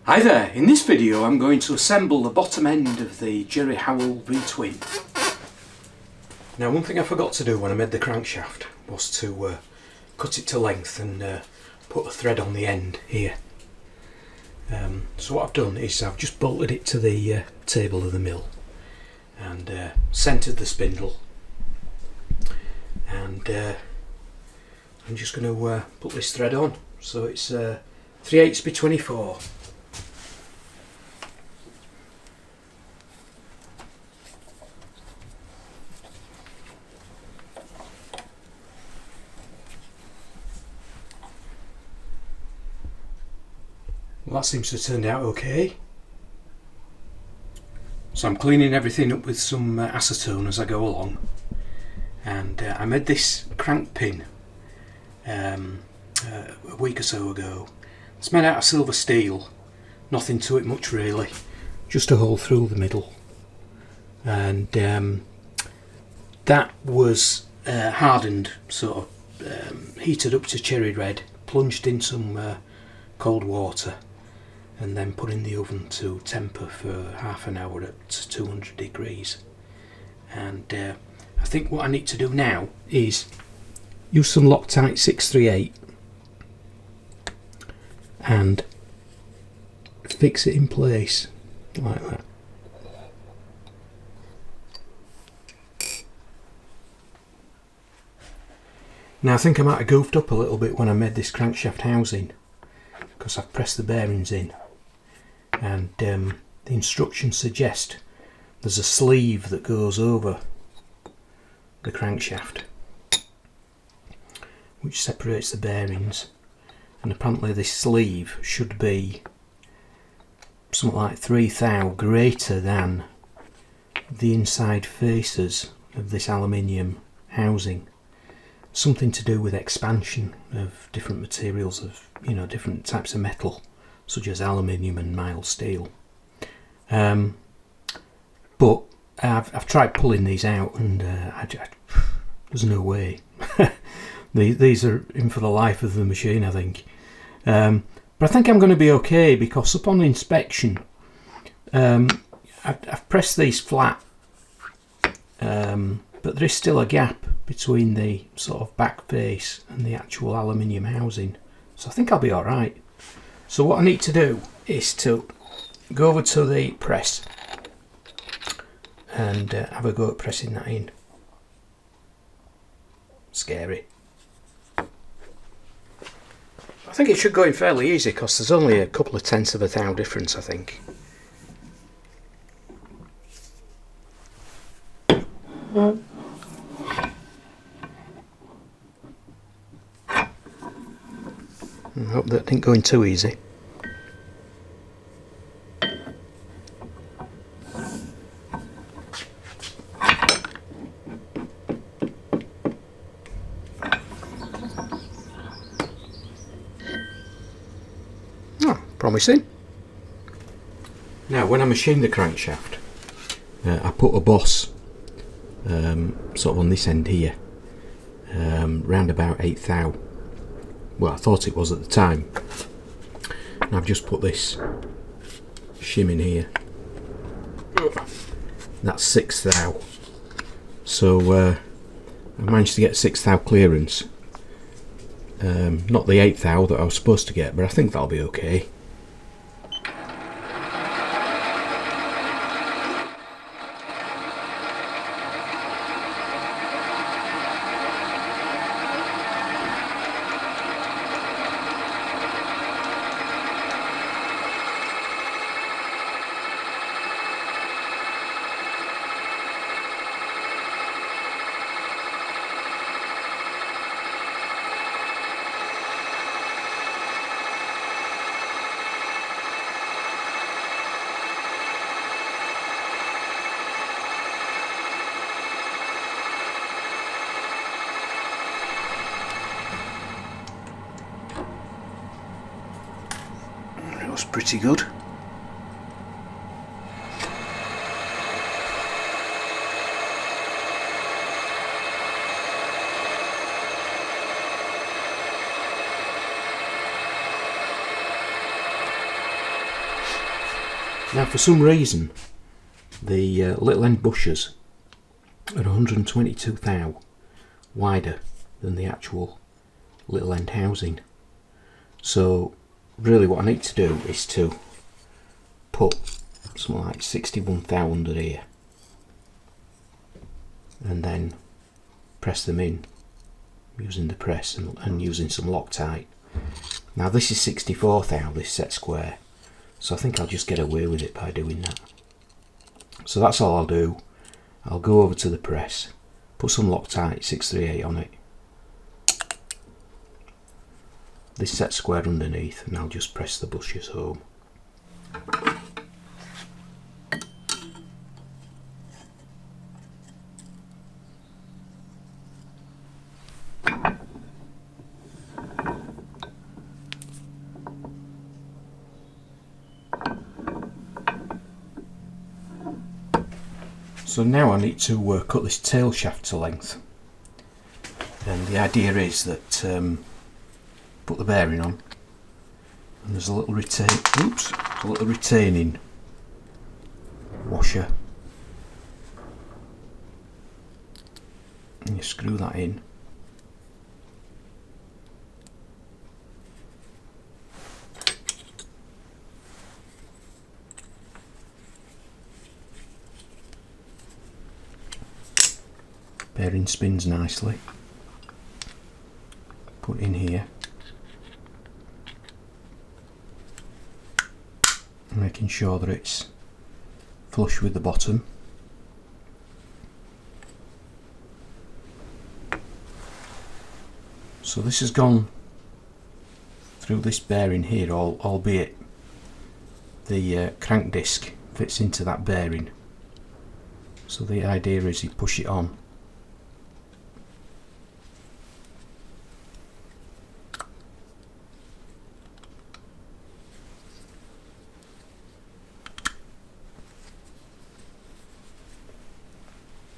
Hi there, in this video I'm going to assemble the bottom end of the Jerry Howell V-twin. Now, one thing I forgot to do when I made the crankshaft was to cut it to length and put a thread on the end here. So what I've done is I've just bolted it to the table of the mill and centred the spindle, and I'm just going to put this thread on. So it's 3/8 by 24. Well, that seems to have turned out okay. So I'm cleaning everything up with some acetone as I go along, and I made this crank pin a week or so ago. It's made out of silver steel, nothing to it much really, just a hole through the middle, and that was hardened, sort of heated up to cherry red, plunged in some cold water, and then put in the oven to temper for half an hour at 200 degrees. And I think what I need to do now is use some Loctite 638 and fix it in place like that. Now, I think I might have goofed up a little bit when I made this crankshaft housing, because I've pressed the bearings in, and the instructions suggest there's a sleeve that goes over the crankshaft which separates the bearings, and apparently this sleeve should be something like 3 thou greater than the inside faces of this aluminium housing. Something to do with expansion of different materials, of different types of metal, such as aluminium and mild steel. But I've tried pulling these out, and there's no way. These are in for the life of the machine, I think. But I think I'm going to be okay, because upon inspection, I've pressed these flat, but there is still a gap between the sort of back face and the actual aluminium housing, so I think I'll be alright. So what I need to do is to go over to the press and have a go at pressing that in. Scary. I think it should go in fairly easy, because there's only a couple of tenths of a thou difference, I think. I hope that didn't go in too easy. Oh, promising. Now, when I machine the crankshaft, I put a boss sort of on this end here, round about 8 thou. Well, I thought it was at the time. And I've just put this shim in here. That's 6 thou. So I managed to get 6 thou clearance. Not the 8 thou that I was supposed to get, but I think that'll be okay. That was pretty good. Now for some reason the little end bushers are 122 thou wider than the actual little end housing. So really what I need to do is to put something like 61 thou under here and then press them in using the press and using some Loctite. Now this is 64 thou, this set square, so I think I'll just get away with it by doing that. So that's all I'll do. I'll go over to the press, put some Loctite 638 on it, this set square underneath, and I'll just press the bushes home. So now I need to cut this tail shaft to length, and the idea is that put the bearing on, and there's a little retaining washer, and you screw that in. Bearing spins nicely. Put in here, making sure that it's flush with the bottom. So this has gone through this bearing here, albeit the crank disc fits into that bearing. So the idea is you push it on.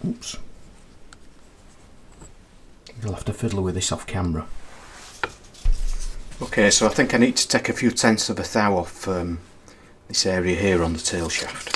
Oops. You'll have to fiddle with this off camera. Okay, so I think I need to take a few tenths of a thou off this area here on the tail shaft.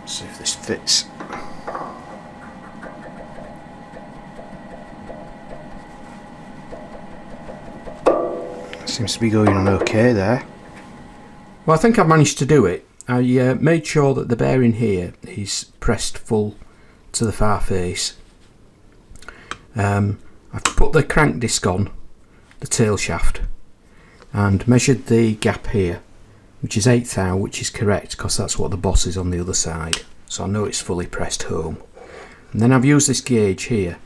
See if this fits. Seems to be going on okay there. Well, I think I've managed to do it. I made sure that the bearing here is pressed full to the far face. I've put the crank disc on the tail shaft and measured the gap here, which is 8 thou, which is correct because that's what the boss is on the other side, so I know it's fully pressed home. And then I've used this gauge here,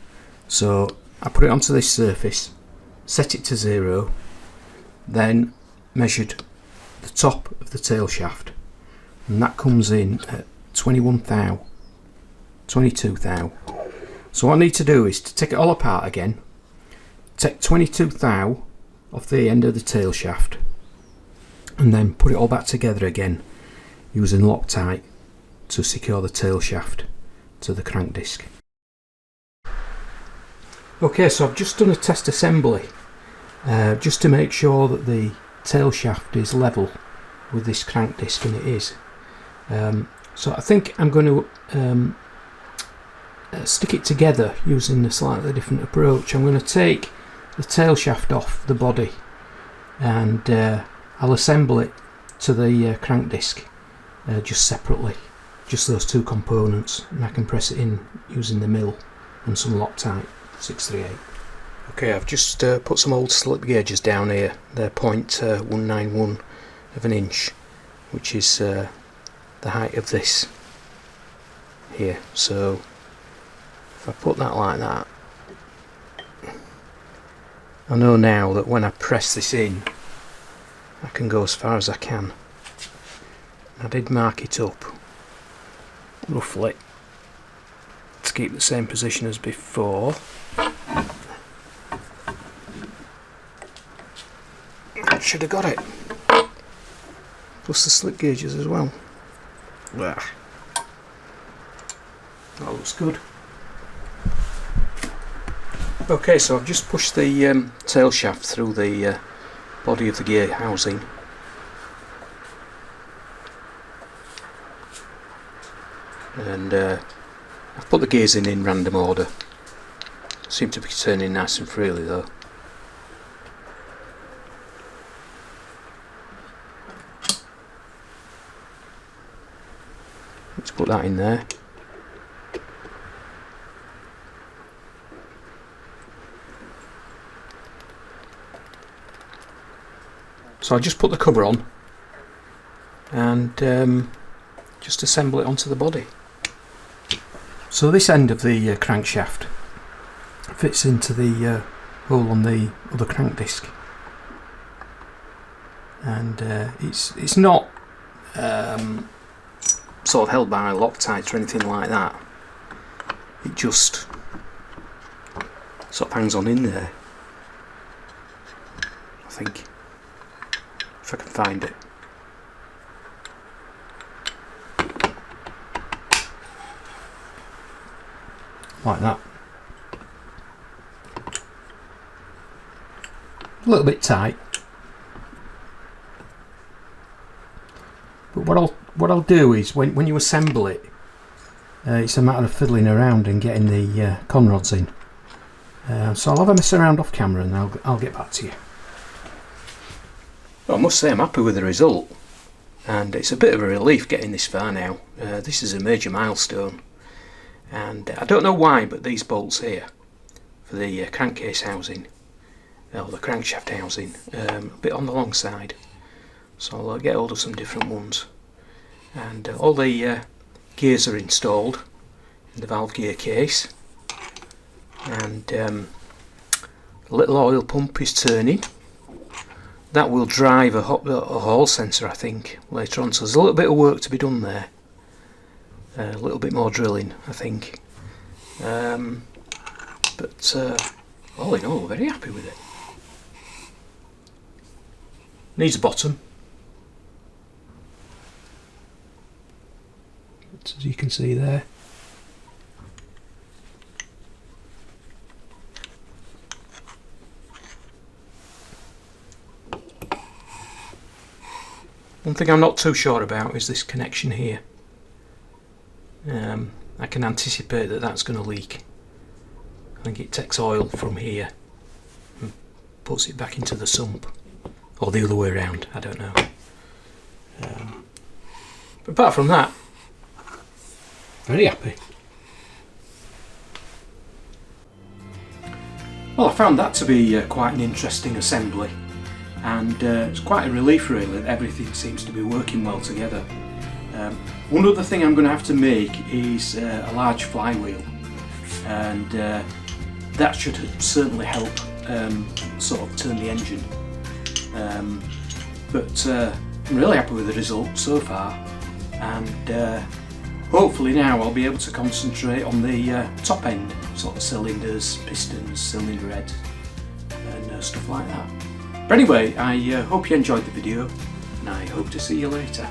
so I put it onto this surface, set it to 0, then measured the top of the tail shaft, and that comes in at 21 thou, 22 thou. So what I need to do is to take it all apart again, take 22 thou off the end of the tail shaft, and then put it all back together again using Loctite to secure the tail shaft to the crank disc. Okay, so I've just done a test assembly just to make sure that the tail shaft is level with this crank disc, and it is. So I think I'm going to stick it together using a slightly different approach. I'm going to take the tail shaft off the body and I'll assemble it to the crank disc just separately, just those two components, and I can press it in using the mill and some Loctite 638. Okay, I've just put some old slip gauges down here. They're 0.191 of an inch, which is the height of this here. So if I put that like that, I know now that when I press this in, I can go as far as I can. I did mark it up roughly to keep the same position as before. I should have got it. Plus the slip gauges as well. That looks good. Okay, so I've just pushed the tail shaft through the body of the gear housing. And I've put the gears in random order. Seem to be turning nice and freely though. Let's put that in there. So I'll just put the cover on and just assemble it onto the body. So this end of the crankshaft fits into the hole on the other crank disc, and it's not sort of held by Loctite or anything like that. It just sort of hangs on in there, I think, if I can find it. Like that. A little bit tight, but what I'll do is when you assemble it, it's a matter of fiddling around and getting the con rods in. So I'll have a mess around off camera and I'll get back to you. Well, I must say I'm happy with the result, and it's a bit of a relief getting this far now. This is a major milestone, and I don't know why, but these bolts here for the crankcase housing, or the crankshaft housing, a bit on the long side, so I'll get hold of some different ones. And all the gears are installed in the valve gear case, and the little oil pump is turning. That will drive a Hall sensor, I think, later on, so there's a little bit of work to be done there, a little bit more drilling, I think, but all in all, very happy with it. Needs a bottom, but as you can see there, one thing I'm not too sure about is this connection here. I can anticipate that that's going to leak. I think it takes oil from here and puts it back into the sump, or the other way around, I don't know. But apart from that, very happy. Well, I found that to be quite an interesting assembly, and it's quite a relief really that everything seems to be working well together. One other thing I'm going to have to make is a large flywheel, and that should certainly help sort of turn the engine. But I'm really happy with the result so far, and hopefully now I'll be able to concentrate on the top end, sort of cylinders, pistons, cylinder head, and stuff like that. But anyway, I hope you enjoyed the video, and I hope to see you later.